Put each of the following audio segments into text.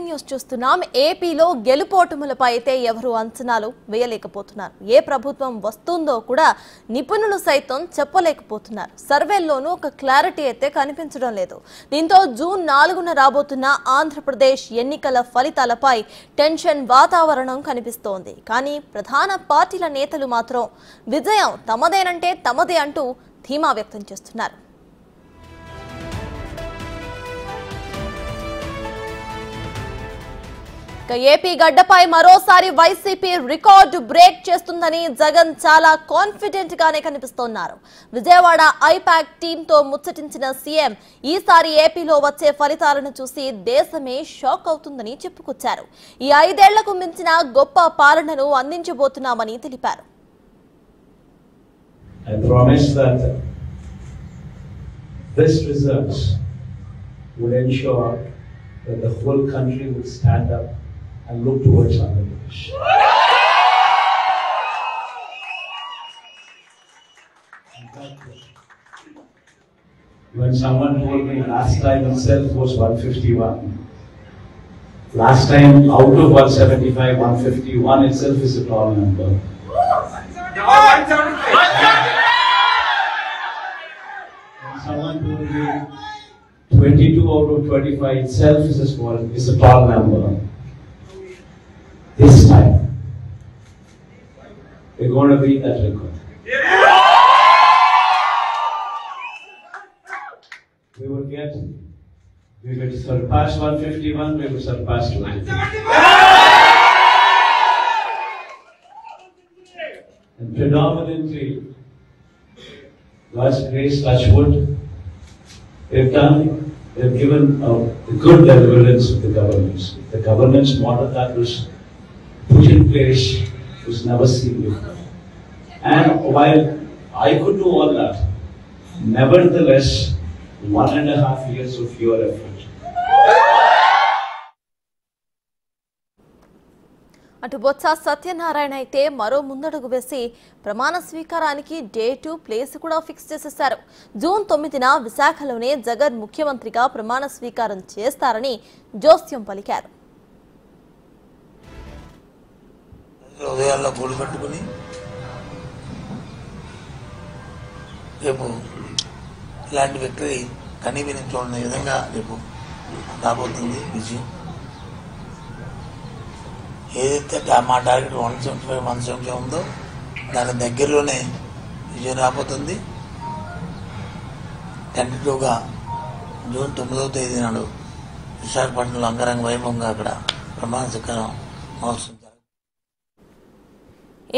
News చూస్తున్నాం. ఏపీలో గెలుపోటములపై అయితే ఎవరు అంచనాలు వేయలేకపోతున్నారు. ఏ ప్రభుత్వం వస్తుందో కూడా నిపుణులు సైతం చెప్పలేకపోతున్నారు. సర్వేల్లోనూ ఒక క్లారిటీ అయితే కనిపించడం లేదు. దీంతో జూన్ 4న రాబోతున్న ఆంధ్రప్రదేశ్ ఎన్నికల ఫలితాలపై టెన్షన్ వాతావరణం కనిపిస్తోంది. కానీ ప్రధాన పార్టీల నేతలు మాత్రం విజయం తమదేనంటే తమదే అంటూ ధీమా వ్యక్తం చేస్తున్నారు. ఏపీ గడ్డపై మరోసారి వైసీపీ రికార్డు బ్రేక్ చేస్తుందని జగన్ చాలా కాన్ఫిడెంట్ గానే కనిపిస్తున్నారు. విజయవాడ ఐపాక్ టీంతో ముచ్చటించిన సీఎం ఈసారి ఏపీలో వచ్చే ఫలితాలను చూసి దేశమే షాక్ అవుతుందని చెప్పుకొచ్చారు. ఈ 5 ఏళ్లకు మించిన గొప్ప పాలనను అందించబోతున్నామని తెలిపారు. I promise that this results would ensure that the whole country would stand up and look towards Andhra Pradesh. When someone told me last time itself was 151, last time out of 175, 151 itself is a tall number. When someone told me 22 out of 25 itself is a tall number. This time, we're going to beat that record. We will surpass 151, we will surpass 250. And predominantly, God's grace, touch wood, they've given a good deliverance of the governance. The governance model that was put in place was never seen before. And while I could do all that, nevertheless, 1.5 years of your effort. అటు బొత్స సత్యనారాయణ అయితే మరో ముందడుగు వేసి ప్రమాణ స్వీకారానికి date place కూడా fix చేసేశారు. June 9న విశాఖలోనే Jagan ముఖ్యమంత్రిగా ప్రమాణ స్వీకారం చేస్తారని జోస్యం పలికారు. ఉదయాల్లో పూలు కట్టుకుని రేపు ఇలాంటి వ్యక్తి కనీ విని చూడని విధంగా రేపు రాబోతుంది విజయం. ఏదైతే మా టార్గెట్ 175, 170 ఉందో దాని దగ్గరలోనే విజయం రాబోతుంది. టెంటేటివ్గా జూన్ 9వ తేదీ నాడు విశాఖపట్నంలో అంగరంగ వైభవంగా అక్కడ ప్రమాణ స్వీకారం మహోత్సవం.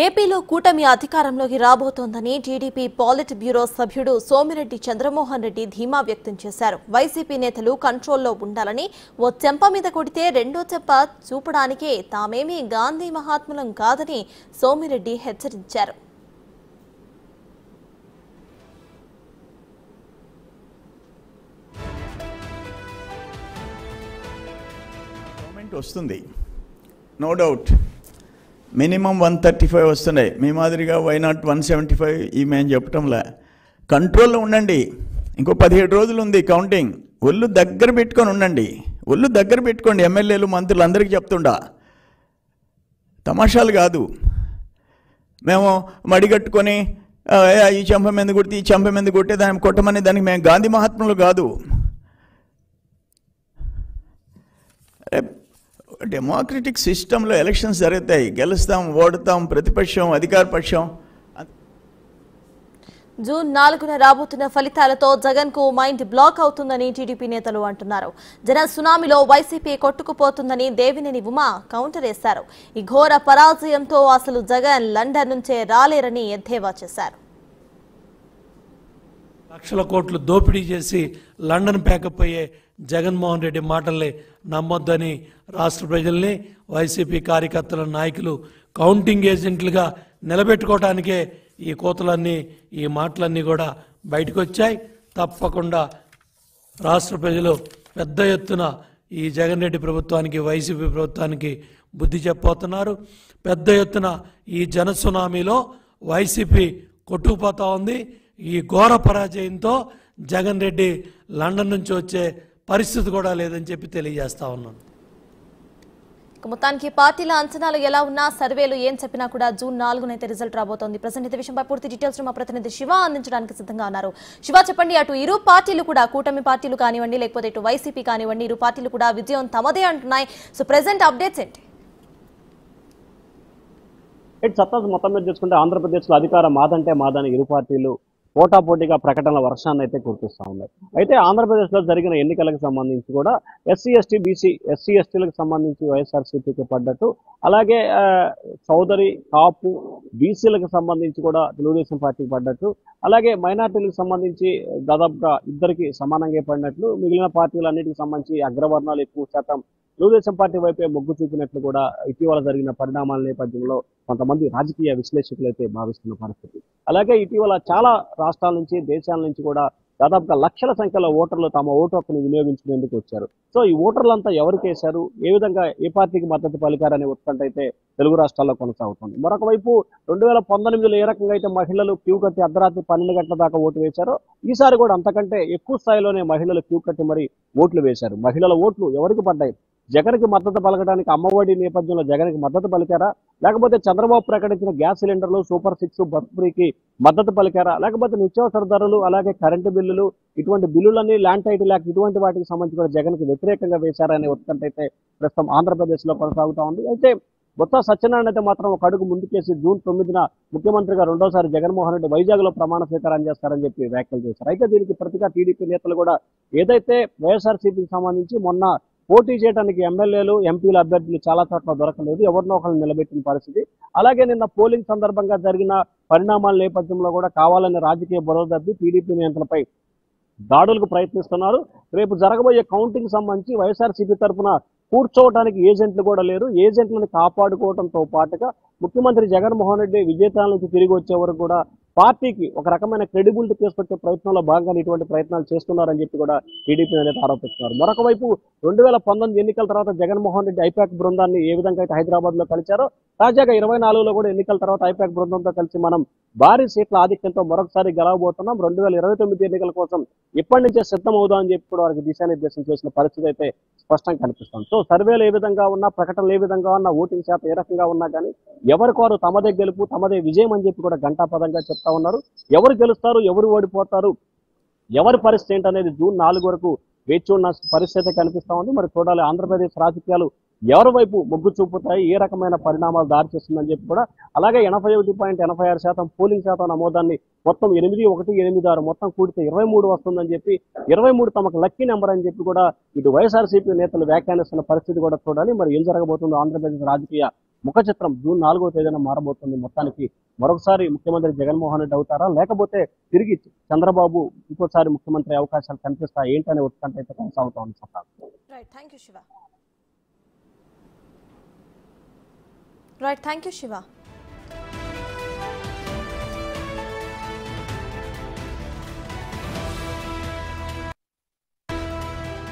ఏపీలో కూటమి అధికారంలోకి రాబోతోందని టీడీపీ పాలిట్ బ్యూరో సభ్యుడు సోమిరెడ్డి చంద్రమోహన్ రెడ్డి ధీమా వ్యక్తం చేశారు. వైసీపీ నేతలు కంట్రోల్లో ఉండాలని, ఓ చెంప మీద కొడితే రెండో చెంప చూపడానికే తామేమీ గాంధీ మహాత్ములం కాదని సోమిరెడ్డి హెచ్చరించారు. వస్తుంది, నో డౌట్. మినిమం 135 వస్తున్నాయి. మీ మాదిరిగా వై నాట్ 175 ఈ మేము చెప్పటంలే. కంట్రోల్లో ఉండండి. ఇంకో 17 రోజులు ఉంది కౌంటింగ్. ఒళ్ళు దగ్గర పెట్టుకొని ఉండండి. ఒళ్ళు దగ్గర పెట్టుకోండి. ఎమ్మెల్యేలు మంత్రులు అందరికీ చెప్తుండా, తమాషాలు కాదు. మేము మడిగట్టుకొని ఈ చెంప మీద కొడితే ఈ చెంప మీద కొట్టే దాన్ని కొట్టమని దానికి మేము గాంధీ మహాత్ములు కాదు. డెమోక్రటిక్ సిస్టంలో ఎలక్షన్స్ జరుగుతాయి. గెలుస్తాం, ఓడతాం, ప్రతిపక్షం, అధికార పక్షం. జూన్ 4న రాబోతున్న ఫలితాలతో జగన్ కు మైండ్ బ్లాక్ అవుతుందని టీడీపీ నేతలు అంటున్నారు. జన సునామీలో వైసీపీ కొట్టుకుపోతుందని దేవినేని ఉమా కౌంటర్ వేశారు. ఈ ఘోర పరాజయంతో అసలు జగన్ లండన్ నుంచే రాలేరని ఎద్దేవా చేశారు. లక్షల కోట్లు దోపిడీ చేసి లండన్ ప్యాకప్ అయ్యే జగన్మోహన్ రెడ్డి మాటల్ని నమ్మొద్దని రాష్ట్ర ప్రజల్ని, వైసీపీ కార్యకర్తల నాయకులు కౌంటింగ్ ఏజెంట్లుగా నిలబెట్టుకోవడానికే ఈ కోతలన్నీ, ఈ మాటలన్నీ కూడా బయటకు వచ్చాయి. తప్పకుండా రాష్ట్ర ప్రజలు పెద్ద ఎత్తున ఈ జగన్ రెడ్డి ప్రభుత్వానికి, వైసీపీ ప్రభుత్వానికి బుద్ధి చెప్పబోతున్నారు. పెద్ద ఎత్తున ఈ జన సునామీలో వైసీపీ కొట్టుకుపోతా ఉంది. ఈ ఘోర పరాజయంతో జగన్ రెడ్డి లండన్ నుంచి వచ్చే పరిస్థితి కూడా లేదని చెప్పి తెలియజేస్తా ఉన్నాను. మొత్తానికి పార్టీల అంచనాలు ఎలా ఉన్నా సర్వేలు ఏం చెప్పినా కూడా జూన్ 4 రిజల్ట్ రాబోతోంది. ప్రజెంట్ ఇదే విషయంపై పూర్తి డీటెయిల్స్ మా ప్రతినిధి శివ అందించడానికి సిద్ధంగా ఉన్నారు. శివ, చెప్పండి, అటు ఇరు పార్టీలు కూడా, కూటమి పార్టీలు కానివ్వండి లేకపోతే ఇటు వైసీపీ కానివ్వండి, ఇరు పార్టీలు కూడా విజయం తమదే అంటున్నాయి. సో ప్రెసెంట్ అప్డేట్స్ ఏంటి? సత్తా మొత్తం మీద చూసుకుంటే ఆంధ్రప్రదేశ్లో అధికారం మాదంటే మాదని ఇరు పార్టీలు పోటాపోటీగా ప్రకటనల వర్షాన్ని అయితే కురిపిస్తూ ఉన్నాయి. అయితే ఆంధ్రప్రదేశ్లో జరిగిన ఎన్నికలకు సంబంధించి కూడా ఎస్సీ ఎస్టీలకు సంబంధించి వైఎస్ఆర్సీపీకి పడ్డట్టు, అలాగే చౌదరి కాపు బీసీలకు సంబంధించి కూడా తెలుగుదేశం పార్టీకి పడ్డట్టు, అలాగే మైనార్టీలకు సంబంధించి దాదాపుగా ఇద్దరికి సమానంగా పడినట్లు, మిగిలిన పార్టీలన్నిటికి సంబంధించి అగ్రవర్ణాలు ఎక్కువ శాతం తెలుగుదేశం పార్టీ వైపే మొగ్గు చూపినట్లు కూడా ఇటీవల జరిగిన పరిణామాల నేపథ్యంలో కొంతమంది రాజకీయ విశ్లేషకులు అయితే భావిస్తున్న పరిస్థితి. అలాగే ఇటీవల చాలా రాష్ట్రాల నుంచి, దేశాల నుంచి కూడా దాదాపుగా లక్షల సంఖ్యలో ఓటర్లు తమ ఓటు హక్కును వినియోగించుకునేందుకు వచ్చారు. సో ఈ ఓటర్లంతా ఎవరికి వేశారు, ఏ విధంగా ఏ పార్టీకి మద్దతు పలికారనే ఉత్కంఠ అయితే తెలుగు రాష్ట్రాల్లో కొనసాగుతుంది. మరొక వైపు 2019లో ఏ రకంగా అయితే మహిళలు క్యూ కట్టి అర్ధరాత్రి 12 గంటల దాకా ఓటు వేశారో, ఈసారి కూడా అంతకంటే ఎక్కువ స్థాయిలోనే మహిళలు క్యూ కట్టి మరి ఓట్లు వేశారు. మహిళల ఓట్లు ఎవరికి పడ్డాయి? జగన్కి మద్దతు పలకడానికి అమ్మఒడి నేపథ్యంలో జగన్కి మద్దతు పలికారా, లేకపోతే చంద్రబాబు ప్రకటించిన గ్యాస్ సిలిండర్లు, సూపర్ 6, బస్ ఫ్రీకి మద్దతు పలికారా, లేకపోతే నిత్యావసర ధరలు, అలాగే కరెంటు బిల్లులు, ఇటువంటి బిల్లులన్నీ, ల్యాండ్ టైటిల్ యాక్ట్, ఇటువంటి వాటికి సంబంధించి కూడా జగన్కి వ్యతిరేకంగా వేశారనే ఉత్కంఠ అయితే ప్రస్తుతం ఆంధ్రప్రదేశ్లో కొనసాగుతా ఉంది. అయితే బొత్స సత్యనారాయణ అయితే మాత్రం ఒక అడుగు ముందుకేసి జూన్ 9న ముఖ్యమంత్రిగా రెండోసారి జగన్మోహన్ రెడ్డి వైజాగ్లో ప్రమాణ స్వీకారం చేస్తారని చెప్పి వ్యాఖ్యలు చేశారు. అయితే దీనికి ప్రతిగా టీడీపీ నేతలు కూడా ఏదైతే వైఎస్ఆర్సీపీకి సంబంధించి మొన్న పోటీ చేయడానికి ఎమ్మెల్యేలు, ఎంపీల అభ్యర్థులు చాలా చోట్ల దొరకలేదు, ఎవరినో ఒకరిని నిలబెట్టిన పరిస్థితి. అలాగే నిన్న పోలింగ్ సందర్భంగా జరిగిన పరిణామాల నేపథ్యంలో కూడా కావాలని రాజకీయ బురద దబ్బి టీడీపీ నేతలపై దాడులకు ప్రయత్నిస్తున్నారు. రేపు జరగబోయే కౌంటింగ్ సంబంధించి వైఎస్ఆర్సీపీ తరఫున కూర్చోవడానికి ఏజెంట్లు కూడా లేరు. ఏజెంట్లను కాపాడుకోవడంతో పాటుగా ముఖ్యమంత్రి జగన్మోహన్ రెడ్డి విజేతాల నుంచి తిరిగి వచ్చే వరకు కూడా పార్టీకి ఒక రకమైన క్రెడిబిలిటీ తీసుకొచ్చే ప్రయత్నంలో భాగంగా ఇటువంటి ప్రయత్నాలు చేస్తున్నారని చెప్పి కూడా టీడీపీ నేత ఆరోపిస్తున్నారు. మరొక వైపు 2019 ఎన్నికల తర్వాత జగన్మోహన్ రెడ్డి ఐపాక్ బృందాన్ని ఏ విధంగా అయితే హైదరాబాద్ లో కలిశారో, తాజాగా 24లో కూడా ఎన్నికల తర్వాత ఐపాక్ బృందంతో కలిసి మనం భారీ సీట్ల ఆధిక్యంతో మరొకసారి గెలవబోతున్నాం, 2029 ఎన్నికల కోసం ఇప్పటి నుంచే సిద్ధం అవుదామని చెప్పి కూడా వారికి దిశానిర్దేశం చేసిన పరిస్థితి అయితే స్పష్టంగా కనిపిస్తుంది. సో సర్వేలు ఏ విధంగా ఉన్నా, ప్రకటనలు ఏ విధంగా ఉన్నా, ఓటింగ్ శాతం ఏ రకంగా ఉన్నా కానీ ఎవరికోరు తమదే గెలుపు, తమదే విజయం అని చెప్పి కూడా ఘంటాపదంగా చెప్తా ఉన్నారు. ఎవరు గెలుస్తారు, ఎవరు ఓడిపోతారు, ఎవరి పరిస్థితి ఏంటనేది జూన్ 4 వరకు వేచి ఉన్న పరిస్థితి కనిపిస్తా ఉంది. మరి చూడాలి ఆంధ్రప్రదేశ్ రాజకీయాలు ఎవరి వైపు మొగ్గు చూపుతాయి, ఏ రకమైన పరిణామాలు దారిచేస్తుందని చెప్పి కూడా. అలాగే 81.86% పోలింగ్ శాతం నమోదాన్ని మొత్తం 8186 మొత్తం కూడితే 23 వస్తుందని చెప్పి, 23 తమకు లక్కీ నెంబర్ అని చెప్పి కూడా ఇటు వైఎస్ఆర్సీపీ నేతలు వ్యాఖ్యానిస్తున్న పరిస్థితి కూడా చూడాలి. మరి ఏం జరగబోతుందో ఆంధ్రప్రదేశ్ రాజకీయ ముఖ చిత్రం జూన్ 4వ తేదీన మారబోతుంది. మొత్తానికి మరొకసారి ముఖ్యమంత్రి జగన్మోహన్ రెడ్డి అవుతారా, లేకపోతే తిరిగి చంద్రబాబు ఇంకోసారి ముఖ్యమంత్రి అవకాశాలు కనిపిస్తాయి ఏంటనే ఉత్కంఠ అయితే కొనసాగుతా ఉంది. Right, thank you Shiva.